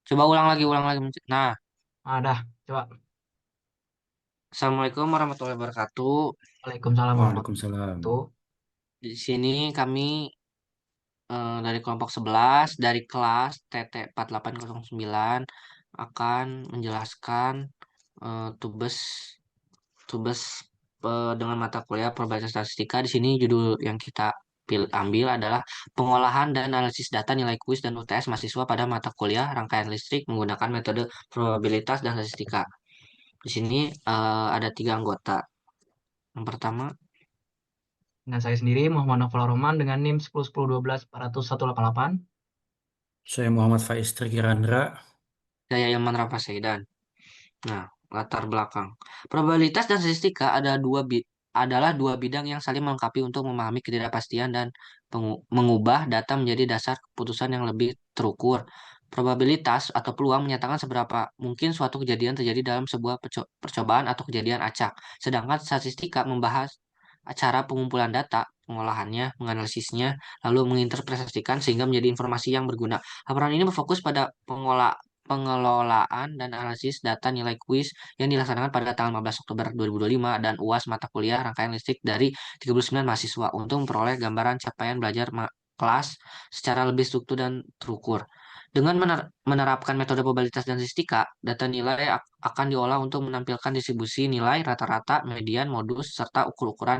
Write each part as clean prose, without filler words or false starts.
Coba ulang lagi, ulang lagi. Nah, Dah, coba. Assalamualaikum warahmatullahi wabarakatuh. Waalaikumsalam warahmatullahi Waalaikumsalam. wabarakatuh. Di sini kami dari kelompok 11 dari kelas TT 4809 akan menjelaskan tugas tugas dengan mata kuliah probabilitas statistika. Di sini judul yang kita ambil adalah pengolahan dan analisis data nilai kuis dan UTS mahasiswa pada mata kuliah rangkaian listrik menggunakan metode probabilitas dan statistika. Di sini ada tiga anggota. Yang pertama, Dengan saya sendiri, Muhammad Naufal Roman dengan NIM 10 10 12 400 188. saya Muhammad Faiz Trikirandra. Saya Ilman Rafasaidan. Nah, latar belakang. Probabilitas dan statistika adalah dua bidang yang saling melengkapi untuk memahami ketidakpastian dan mengubah data menjadi dasar keputusan yang lebih terukur. Probabilitas atau peluang menyatakan seberapa mungkin suatu kejadian terjadi dalam sebuah percobaan atau kejadian acak. Sedangkan statistika membahas cara pengumpulan data, pengolahannya, menganalisisnya, lalu menginterpretasikan sehingga menjadi informasi yang berguna. Laporan ini berfokus pada pengelolaan dan analisis data nilai kuis yang dilaksanakan pada tanggal 15 Oktober 2025 dan UAS mata kuliah rangkaian listrik dari 39 mahasiswa untuk memperoleh gambaran capaian belajar kelas secara lebih struktur dan terukur. Dengan menerapkan metode probabilitas dan statistika, data nilai akan diolah untuk menampilkan distribusi nilai rata-rata, median, modus, serta ukur-ukuran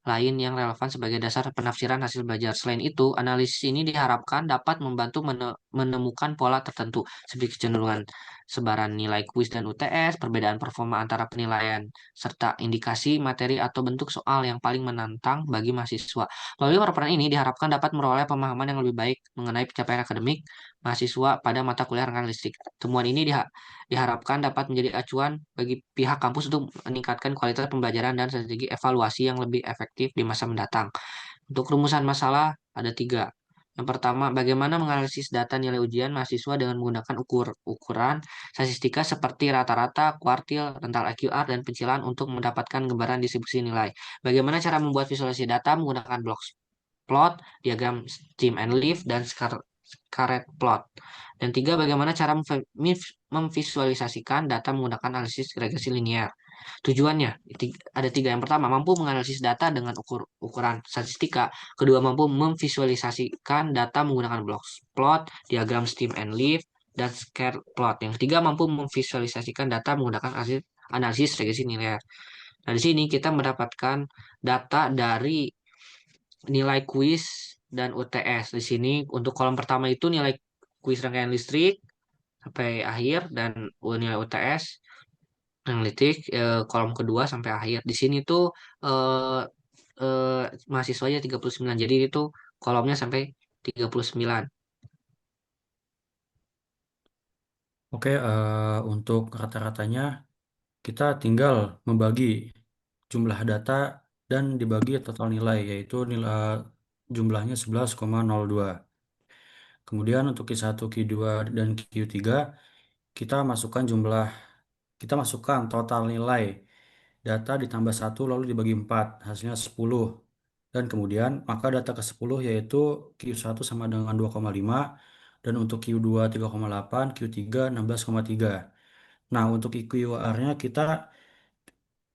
lain yang relevan sebagai dasar penafsiran hasil belajar. Selain itu, analisis ini diharapkan dapat membantu menemukan pola tertentu, seperti kecenderungan sebaran nilai kuis dan UTS, perbedaan performa antara penilaian, serta indikasi materi atau bentuk soal yang paling menantang bagi mahasiswa. Melalui paparan ini diharapkan dapat meroleh pemahaman yang lebih baik mengenai pencapaian akademik mahasiswa pada mata kuliah rangkaian listrik. Temuan ini diharapkan dapat menjadi acuan bagi pihak kampus untuk meningkatkan kualitas pembelajaran dan strategi evaluasi yang lebih efektif di masa mendatang. Untuk rumusan masalah ada tiga. Yang pertama, bagaimana menganalisis data nilai ujian mahasiswa dengan menggunakan ukuran statistika seperti rata-rata, kuartil, rental AQR, dan pencilan untuk mendapatkan gambaran distribusi nilai. Bagaimana cara membuat visualisasi data menggunakan blok plot, diagram stem and leaf, dan scatter plot. Dan tiga, bagaimana cara memvisualisasikan data menggunakan analisis regresi linear. Tujuannya ada tiga. Yang pertama, mampu menganalisis data dengan ukuran statistika. Kedua, mampu memvisualisasikan data menggunakan blok plot, diagram stem and leaf, dan scatter plot. Yang ketiga, mampu memvisualisasikan data menggunakan analisis regresi linear. Nah, di sini kita mendapatkan data dari nilai kuis dan UTS. Di sini untuk kolom pertama itu nilai kuis rangkaian listrik sampai akhir dan nilai UTS yang listrik kolom kedua sampai akhir. Di sini tuh eh, eh, mahasiswanya 39. Jadi itu kolomnya sampai 39. Oke, untuk rata-ratanya kita tinggal membagi jumlah data dan dibagi total nilai, yaitu nilai jumlahnya 11,02. Kemudian untuk Q1, Q2, dan Q3 kita masukkan kita masukkan total nilai data ditambah satu lalu dibagi 4, hasilnya 10. Dan kemudian maka data ke-10 yaitu Q1 sama dengan 2,5, dan untuk Q2 3,8, Q3 16,3. Nah, untuk IQR-nya kita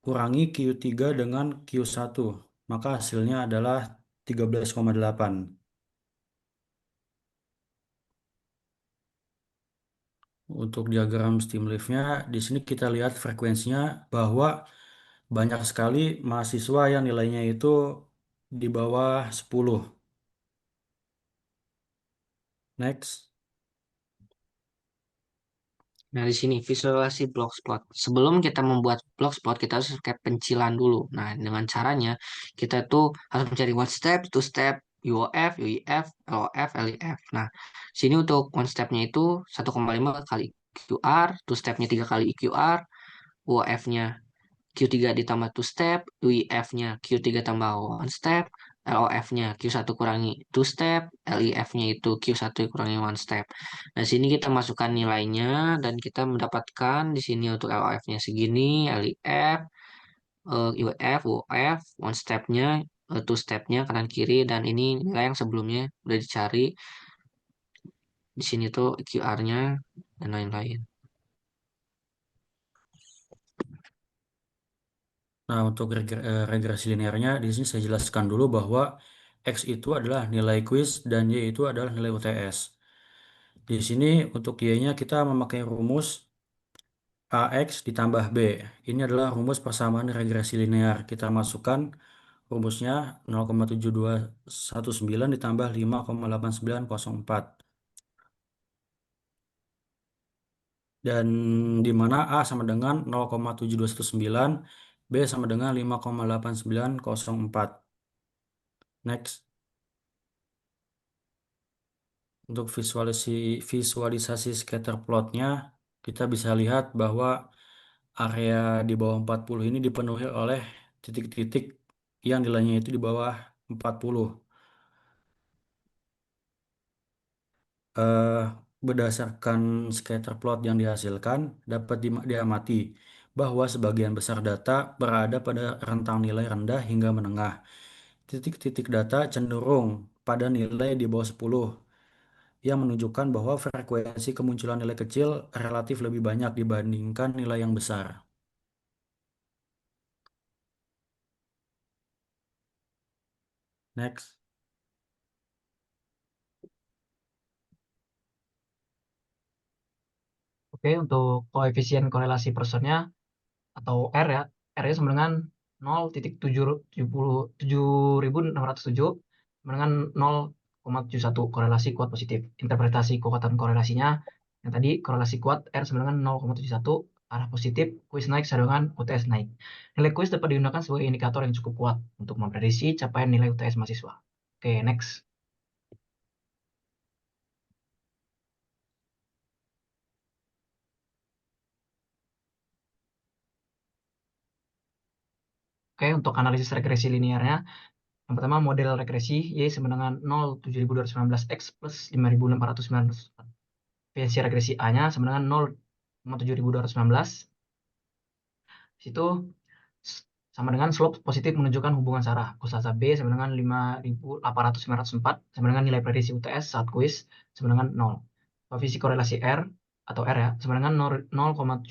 kurangi Q3 dengan Q1, maka hasilnya adalah 13,8. Untuk diagram stem leaf-nya, di sini kita lihat frekuensinya bahwa banyak sekali mahasiswa yang nilainya itu di bawah 10. Next. Nah, di sini visualisasi block plot. Sebelum kita membuat block plot, kita harus pakai pencilan dulu. Nah, dengan caranya kita tuh harus mencari one step, two step, UOF, UIF, LOF, LIF. Nah, sini untuk one stepnya itu 1,5 kali QR, two stepnya 3 kali EQR, UOF-nya Q3 ditambah two step, UIF-nya Q3 tambah one step, LOF-nya Q1 kurangi two step, LIF-nya itu Q1 kurangi one step. Nah, sini kita masukkan nilainya dan kita mendapatkan di sini untuk LOF-nya segini, LIF, UF, UF, one step-nya, two step-nya kanan kiri dan ini nilai yang sebelumnya udah dicari di sini tuh QR-nya dan lain-lain. Nah, untuk regresi linearnya di sini saya jelaskan dulu bahwa X itu adalah nilai kuis dan Y itu adalah nilai UTS. Di sini untuk Y-nya kita memakai rumus AX ditambah B. Ini adalah rumus persamaan regresi linear. Kita masukkan rumusnya 0,7219 ditambah 5,8904. Dan di mana A sama dengan 0,7219, B sama dengan 5,8904. Next. Untuk visualisasi scatter plotnya, kita bisa lihat bahwa area di bawah 40 ini dipenuhi oleh titik-titik yang nilainya itu di bawah 40. Eh, Berdasarkan scatter plot yang dihasilkan, dapat diamati bahwa sebagian besar data berada pada rentang nilai rendah hingga menengah. Titik-titik data cenderung pada nilai di bawah 10, yang menunjukkan bahwa frekuensi kemunculan nilai kecil relatif lebih banyak dibandingkan nilai yang besar. Next. Oke, untuk koefisien korelasi personnya atau R ya, R-nya sama dengan 0,7607 sama dengan 0,71 korelasi kuat positif. Interpretasi kekuatan korelasinya yang tadi korelasi kuat R sama dengan 0,71 arah positif, kuis naik sama dengan UTS naik. Nilai kuis dapat digunakan sebagai indikator yang cukup kuat untuk memprediksi capaian nilai UTS mahasiswa. Oke, next. Oke, untuk analisis regresi linearnya, yang pertama model regresi Y sama dengan 0,7219X plus 5.494. Efisiensi regresi A-nya sama dengan 0,7219. Situ sama dengan slope positif menunjukkan hubungan arah. Kosasa B sama dengan 5.804 sama dengan nilai prediksi UTS saat kuis sama dengan 0. Koefisien korelasi R atau R ya sama dengan 0,7061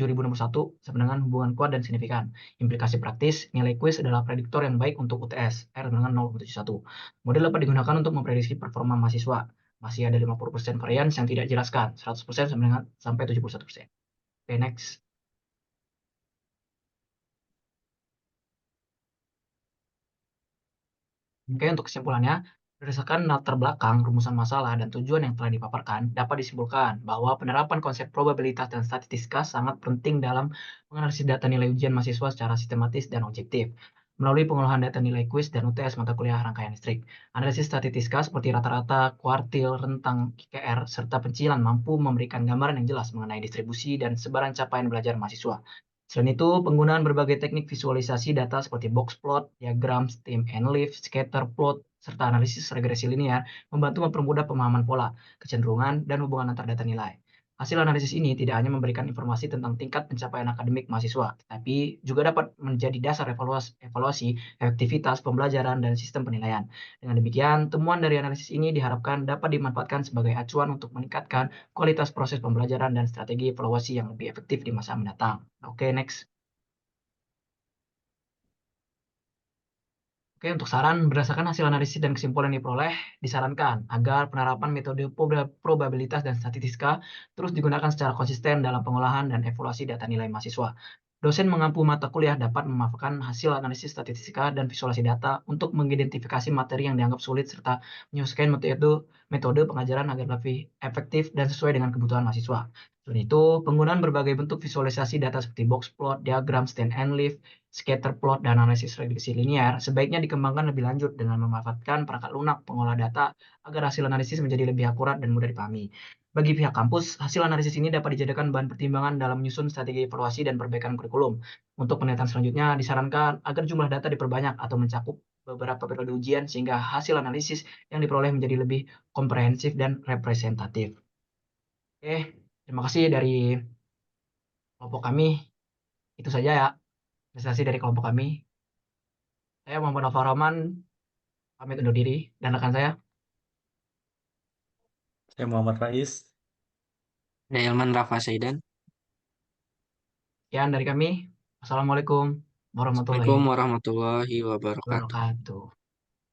sama dengan hubungan kuat dan signifikan. Implikasi praktis, nilai kuis adalah prediktor yang baik untuk UTS. R sama dengan 0,71. Model dapat digunakan untuk memprediksi performa mahasiswa. Masih ada 50% varian yang tidak dijelaskan. 100% sampai 71%. Oke, next. Oke, untuk kesimpulannya, berdasarkan latar belakang, rumusan masalah, dan tujuan yang telah dipaparkan, dapat disimpulkan bahwa penerapan konsep probabilitas dan statistika sangat penting dalam menganalisis data nilai ujian mahasiswa secara sistematis dan objektif. Melalui pengolahan data nilai kuis dan UTS mata kuliah rangkaian listrik, analisis statistika seperti rata-rata, kuartil, rentang KKR, serta pencilan mampu memberikan gambaran yang jelas mengenai distribusi dan sebaran capaian belajar mahasiswa. Selain itu, penggunaan berbagai teknik visualisasi data seperti box plot, diagram, stem and leaf, scatter plot, serta analisis regresi linear membantu mempermudah pemahaman pola, kecenderungan, dan hubungan antar data nilai. Hasil analisis ini tidak hanya memberikan informasi tentang tingkat pencapaian akademik mahasiswa, tapi juga dapat menjadi dasar evaluasi efektivitas pembelajaran dan sistem penilaian. Dengan demikian, temuan dari analisis ini diharapkan dapat dimanfaatkan sebagai acuan untuk meningkatkan kualitas proses pembelajaran dan strategi evaluasi yang lebih efektif di masa mendatang. Oke, next. Oke, untuk saran, berdasarkan hasil analisis dan kesimpulan yang diperoleh, disarankan agar penerapan metode probabilitas dan statistika terus digunakan secara konsisten dalam pengolahan dan evaluasi data nilai mahasiswa. Dosen mengampu mata kuliah dapat memanfaatkan hasil analisis statistika dan visualisasi data untuk mengidentifikasi materi yang dianggap sulit serta menyesuaikan metode pengajaran agar lebih efektif dan sesuai dengan kebutuhan mahasiswa. Selain itu, penggunaan berbagai bentuk visualisasi data seperti box plot, diagram, stand and leaf, scatter plot, dan analisis regresi linear sebaiknya dikembangkan lebih lanjut dengan memanfaatkan perangkat lunak pengolah data agar hasil analisis menjadi lebih akurat dan mudah dipahami. Bagi pihak kampus, hasil analisis ini dapat dijadikan bahan pertimbangan dalam menyusun strategi evaluasi dan perbaikan kurikulum. Untuk penelitian selanjutnya, disarankan agar jumlah data diperbanyak atau mencakup beberapa periode ujian sehingga hasil analisis yang diperoleh menjadi lebih komprehensif dan representatif. Oke, terima kasih dari kelompok kami. Itu saja ya, presentasi dari kelompok kami. Saya Muhammad Nova Rahman, pamit undur diri, dan rekan saya. Saya Muhammad Faiz. Ada Ilman Rafa Saidan. Sekian dari kami. Assalamualaikum warahmatullahi Assalamualaikum warahmatullahi wabarakatuh. wabarakatuh.